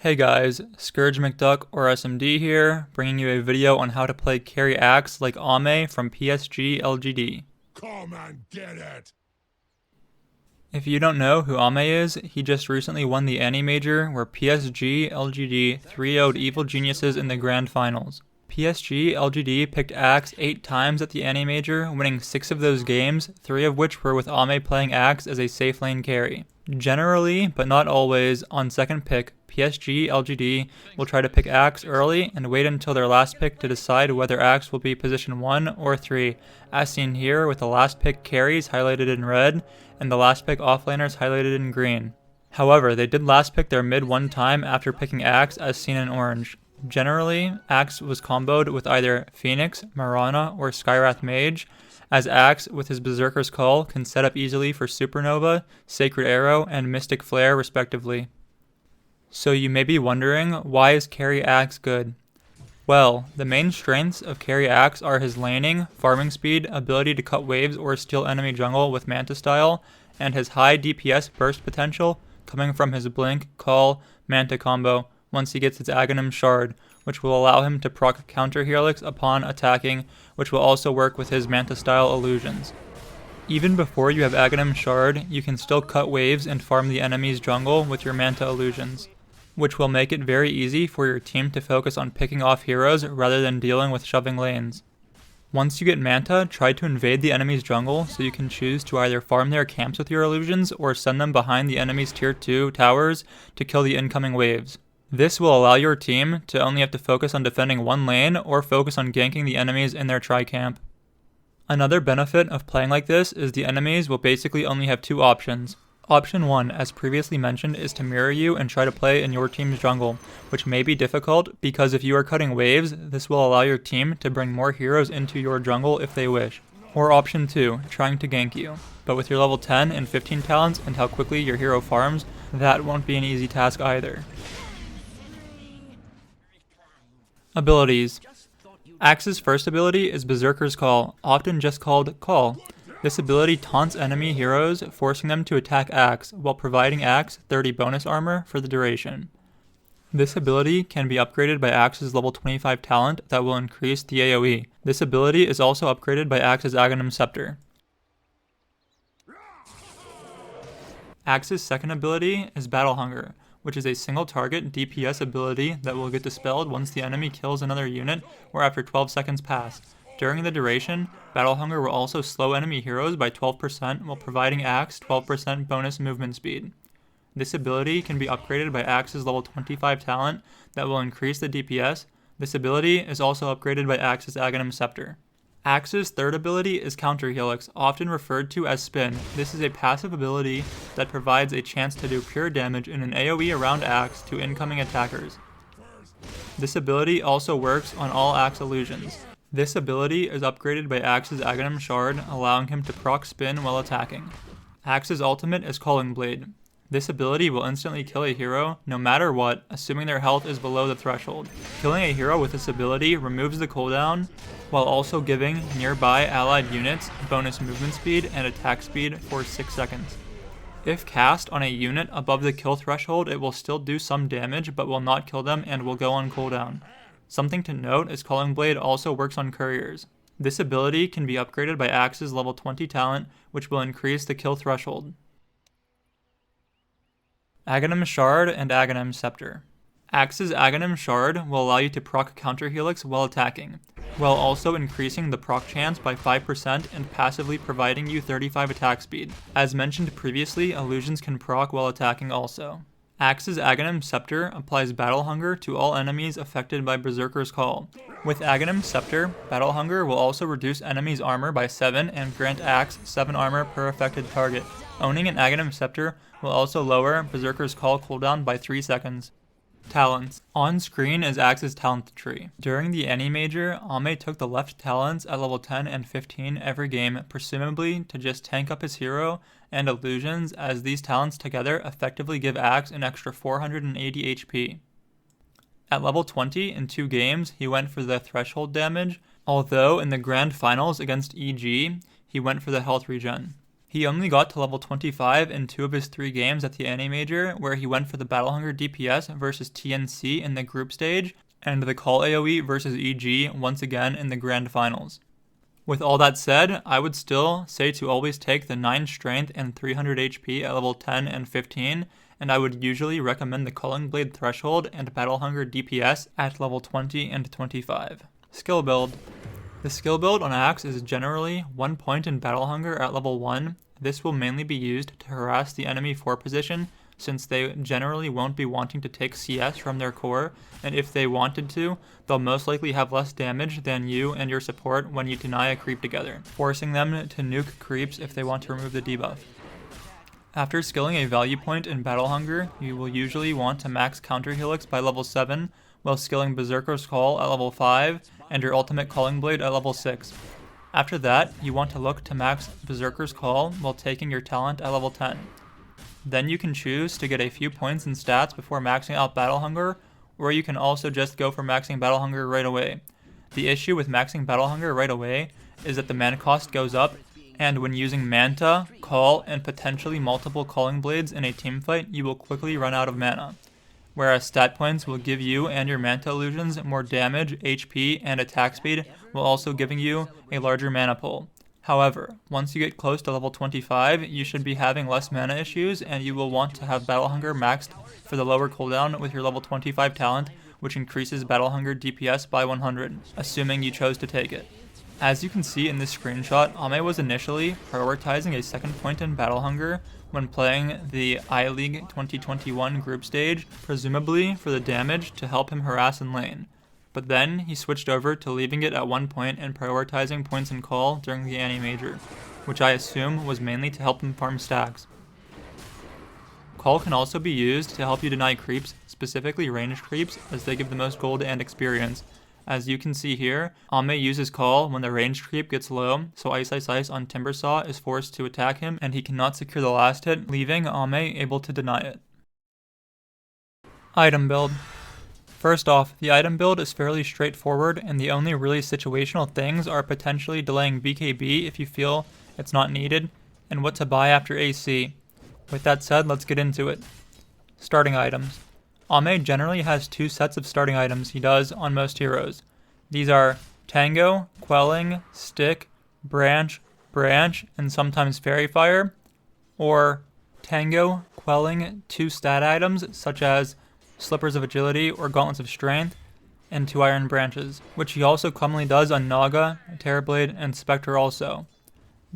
Hey guys, Scourge McDuck or SMD here, bringing you a video on how to play carry Axe like Ame from PSG.LGD. Come and get it! If you don't know who Ame is, he just recently won the Ane Major where PSG.LGD 3-0'd Evil Geniuses in the Grand Finals. PSG.LGD picked Axe 8 times at the Ane Major, winning 6 of those games, 3 of which were with Ame playing Axe as a safe lane carry. Generally, but not always, on second pick, PSG.LGD will try to pick Axe early and wait until their last pick to decide whether Axe will be position 1 or 3, as seen here with the last pick carries highlighted in red and the last pick offlaners highlighted in green. However, they did last pick their mid one time after picking Axe as seen in orange. Generally, Axe was comboed with either Phoenix, Marana, or Skywrath Mage, as Axe, with his Berserker's Call, can set up easily for Supernova, Sacred Arrow, and Mystic Flare respectively. So you may be wondering, why is carry Axe good? Well, the main strengths of carry Axe are his laning, farming speed, ability to cut waves or steal enemy jungle with Manta style, and his high DPS burst potential coming from his Blink, Call, Manta combo once he gets his Aghanim Shard, which will allow him to proc counter Helix upon attacking, which will also work with his Manta style illusions. Even before you have Aghanim Shard, you can still cut waves and farm the enemy's jungle with your Manta illusions, which will make it very easy for your team to focus on picking off heroes rather than dealing with shoving lanes. Once you get Manta, try to invade the enemy's jungle so you can choose to either farm their camps with your illusions or send them behind the enemy's tier 2 towers to kill the incoming waves. This will allow your team to only have to focus on defending one lane or focus on ganking the enemies in their tri-camp. Another benefit of playing like this is the enemies will basically only have 2 options. Option 1, as previously mentioned, is to mirror you and try to play in your team's jungle, which may be difficult because if you are cutting waves, this will allow your team to bring more heroes into your jungle if they wish. Or option 2, trying to gank you. But with your level 10 and 15 talents and how quickly your hero farms, that won't be an easy task either. Abilities. Axe's first ability is Berserker's Call, often just called Call. This ability taunts enemy heroes, forcing them to attack Axe, while providing Axe 30 bonus armor for the duration. This ability can be upgraded by Axe's level 25 talent that will increase the AoE. This ability is also upgraded by Axe's Aghanim Scepter. Axe's second ability is Battle Hunger, which is a single target DPS ability that will get dispelled once the enemy kills another unit or after 12 seconds pass. During the duration, Battle Hunger will also slow enemy heroes by 12% while providing Axe 12% bonus movement speed. This ability can be upgraded by Axe's level 25 talent that will increase the DPS. This ability is also upgraded by Axe's Aghanim Scepter. Axe's third ability is Counter Helix, often referred to as Spin. This is a passive ability that provides a chance to do pure damage in an AoE around Axe to incoming attackers. This ability also works on all Axe illusions. This ability is upgraded by Axe's Aghanim Shard, allowing him to proc Spin while attacking. Axe's ultimate is Calling Blade. This ability will instantly kill a hero, no matter what, assuming their health is below the threshold. Killing a hero with this ability removes the cooldown, while also giving nearby allied units bonus movement speed and attack speed for 6 seconds. If cast on a unit above the kill threshold, it will still do some damage, but will not kill them and will go on cooldown. Something to note is Calling Blade also works on couriers. This ability can be upgraded by Axe's level 20 talent, which will increase the kill threshold. Aghanim Shard and Aghanim Scepter. Axe's Aghanim Shard will allow you to proc Counter Helix while attacking, while also increasing the proc chance by 5% and passively providing you 35 attack speed. As mentioned previously, illusions can proc while attacking also. Axe's Aghanim Scepter applies Battle Hunger to all enemies affected by Berserker's Call. With Aghanim Scepter, Battle Hunger will also reduce enemies' armor by 7 and grant Axe 7 armor per affected target. Owning an Aghanim Scepter will also lower Berserker's Call cooldown by 3 seconds. Talents. On screen is Axe's talent tree. During the Ane Major, Ame took the left talents at level 10 and 15 every game, presumably to just tank up his hero and illusions, as these talents together effectively give Axe an extra 480 HP. At level 20 in 2 games, he went for the threshold damage, although in the Grand Finals against EG, he went for the health regen. He only got to level 25 in 2 of his 3 games at the Ane Major, where he went for the Battle Hunger DPS versus TNC in the group stage, and the Call AoE versus EG once again in the Grand Finals. With all that said, I would still say to always take the 9 strength and 300 HP at level 10 and 15, and I would usually recommend the Culling Blade Threshold and Battle Hunger DPS at level 20 and 25. Skill build. The skill build on Axe is generally 1 point in Battle Hunger at level 1. This will mainly be used to harass the enemy 4 position, since they generally won't be wanting to take CS from their core, and if they wanted to, they'll most likely have less damage than you and your support when you deny a creep together, forcing them to nuke creeps if they want to remove the debuff. After skilling a value point in Battle Hunger, you will usually want to max counter helix by level 7, while skilling Berserker's Call at level 5, and your ultimate Calling Blade at level 6. After that, you want to look to max Berserker's Call while taking your talent at level 10. Then you can choose to get a few points in stats before maxing out Battle Hunger, or you can also just go for maxing Battle Hunger right away. The issue with maxing Battle Hunger right away is that the mana cost goes up, and when using Manta, Call, and potentially multiple Calling Blades in a teamfight, you will quickly run out of mana. Whereas stat points will give you and your Manta illusions more damage, HP, and attack speed, while also giving you a larger mana pool. However, once you get close to level 25, you should be having less mana issues, and you will want to have Battle Hunger maxed for the lower cooldown with your level 25 talent, which increases Battle Hunger DPS by 100, assuming you chose to take it. As you can see in this screenshot, Ame was initially prioritizing a second point in Battle Hunger when playing the I-League 2021 group stage, presumably for the damage to help him harass in lane. But then he switched over to leaving it at 1 point and prioritizing points in Call during the Ane Major, which I assume was mainly to help him farm stacks. Call can also be used to help you deny creeps, specifically ranged creeps, as they give the most gold and experience. As you can see here, Ame uses Call when the ranged creep gets low, so Ice Ice Ice on Timbersaw is forced to attack him and he cannot secure the last hit, leaving Ame able to deny it. Item build. First off, the item build is fairly straightforward, and the only really situational things are potentially delaying BKB if you feel it's not needed, and what to buy after AC. With that said, let's get into it. Starting items. Ame generally has 2 sets of starting items he does on most heroes. These are Tango, Quelling, Stick, Branch, and sometimes Fairy Fire, or Tango, Quelling, 2 stat items such as Slippers of Agility or Gauntlets of Strength, and 2 Iron Branches, which he also commonly does on Naga, Terrorblade, and Spectre also.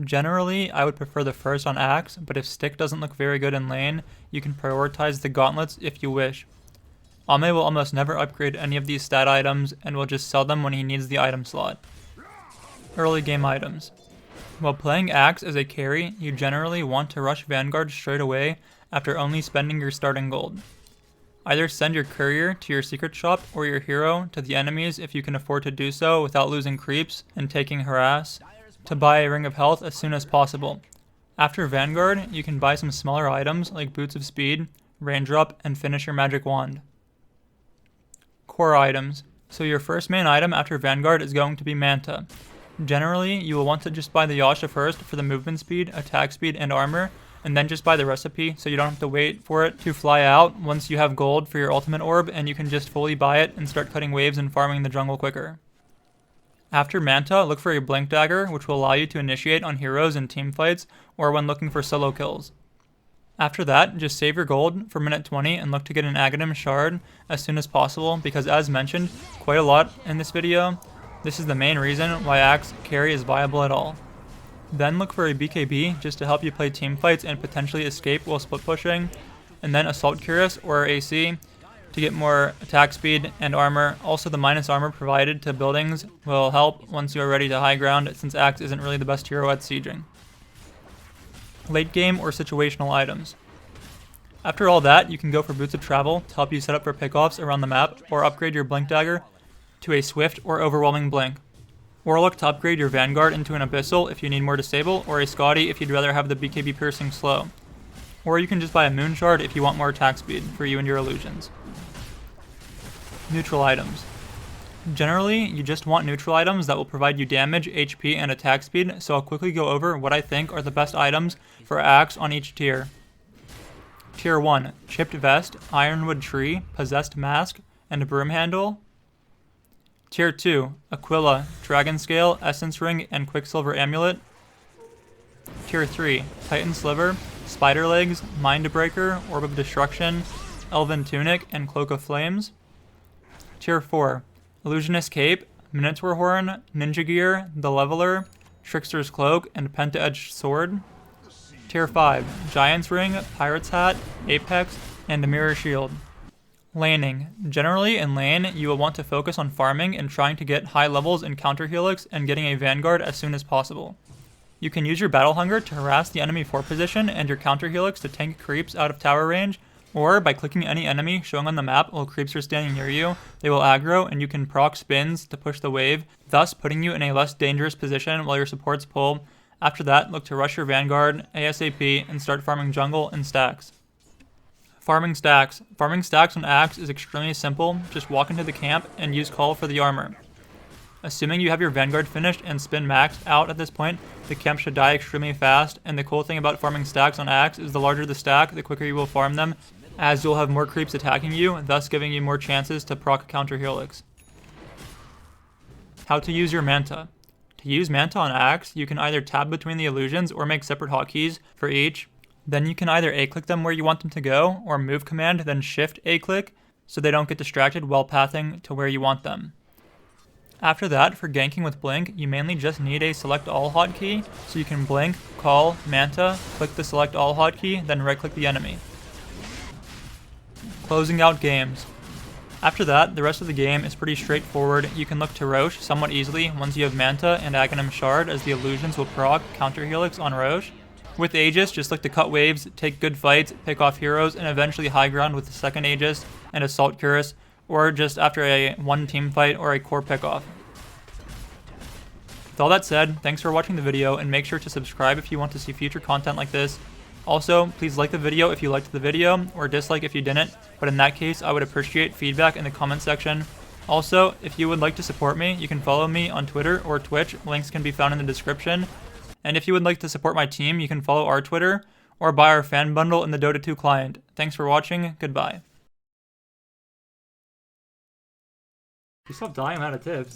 Generally, I would prefer the first on Axe, but if Stick doesn't look very good in lane, you can prioritize the Gauntlets if you wish. Ame will almost never upgrade any of these stat items, and will just sell them when he needs the item slot. Early game items. While playing Axe as a carry, you generally want to rush Vanguard straight away after only spending your starting gold. Either send your courier to your secret shop or your hero to the enemies if you can afford to do so without losing creeps and taking harass, to buy a Ring of Health as soon as possible. After Vanguard, you can buy some smaller items like Boots of Speed, Raindrop, and finish your magic wand. Core items. So your first main item after Vanguard is going to be Manta. Generally, you will want to just buy the Yasha first for the movement speed, attack speed, and armor, and then just buy the recipe so you don't have to wait for it to fly out once you have gold for your ultimate orb, and you can just fully buy it and start cutting waves and farming the jungle quicker. After Manta, look for a Blink Dagger, which will allow you to initiate on heroes in teamfights or when looking for solo kills. After that, just save your gold for minute 20 and look to get an Aghanim Shard as soon as possible, because as mentioned quite a lot in this video, this is the main reason why Axe carry is viable at all. Then look for a BKB just to help you play teamfights and potentially escape while split pushing, and then Assault Cuirass or AC to get more attack speed and armor. Also, the minus armor provided to buildings will help once you are ready to high ground, since Axe isn't really the best hero at sieging. Late game or situational items. After all that, you can go for Boots of Travel to help you set up for pickoffs around the map, or upgrade your Blink Dagger to a Swift or Overwhelming Blink. Or look to upgrade your Vanguard into an Abyssal if you need more disable, or a Scotty if you'd rather have the BKB piercing slow. Or you can just buy a Moon Shard if you want more attack speed for you and your illusions. Neutral items. Generally, you just want neutral items that will provide you damage, HP, and attack speed, so I'll quickly go over what I think are the best items for Axe on each tier. Tier 1, Chipped Vest, Ironwood Tree, Possessed Mask, and Broom Handle. Tier 2, Aquila, Dragon Scale, Essence Ring, and Quicksilver Amulet. Tier 3, Titan Sliver, Spider Legs, Mind Breaker, Orb of Destruction, Elven Tunic, and Cloak of Flames. Tier 4, Illusionist Cape, Minotaur Horn, Ninja Gear, The Leveler, Trickster's Cloak, and Penta-Edged Sword. Tier 5, Giant's Ring, Pirate's Hat, Apex, and a Mirror Shield. Laning. Generally, in lane, you will want to focus on farming and trying to get high levels in Counter Helix and getting a Vanguard as soon as possible. You can use your Battle Hunger to harass the enemy fort position and your Counter Helix to tank creeps out of tower range, or by clicking any enemy showing on the map while creeps are standing near you, they will aggro and you can proc spins to push the wave, thus putting you in a less dangerous position while your supports pull. After that, look to rush your Vanguard ASAP and start farming jungle and stacks. Farming stacks. Farming stacks on Axe is extremely simple. Just walk into the camp and use Call for the armor. Assuming you have your Vanguard finished and spin maxed out at this point, the camp should die extremely fast, and the cool thing about farming stacks on Axe is the larger the stack, the quicker you will farm them, as you'll have more creeps attacking you, thus giving you more chances to proc Counter Helix. How to use your Manta. To use Manta on Axe, you can either tab between the illusions or make separate hotkeys for each. Then you can either A-click them where you want them to go, or move command, then shift A-click, so they don't get distracted while pathing to where you want them. After that, for ganking with Blink, you mainly just need a Select All hotkey, so you can Blink, Call, Manta, click the Select All hotkey, then right-click the enemy. Closing out games. After that, the rest of the game is pretty straightforward. You can look to Roche somewhat easily once you have Manta and Aghanim Shard, as the illusions will proc Counter Helix on Roche. With Aegis, just look to cut waves, take good fights, pick off heroes, and eventually high ground with the second Aegis and Assault Cuirass, or just after a one team fight or a core pickoff. With all that said, thanks for watching the video, and make sure to subscribe if you want to see future content like this. Also, please like the video if you liked the video, or dislike if you didn't, but in that case, I would appreciate feedback in the comment section. Also, if you would like to support me, you can follow me on Twitter or Twitch, links can be found in the description. And if you would like to support my team, you can follow our Twitter, or buy our fan bundle in the Dota 2 client. Thanks for watching, goodbye. You still dying out of tips.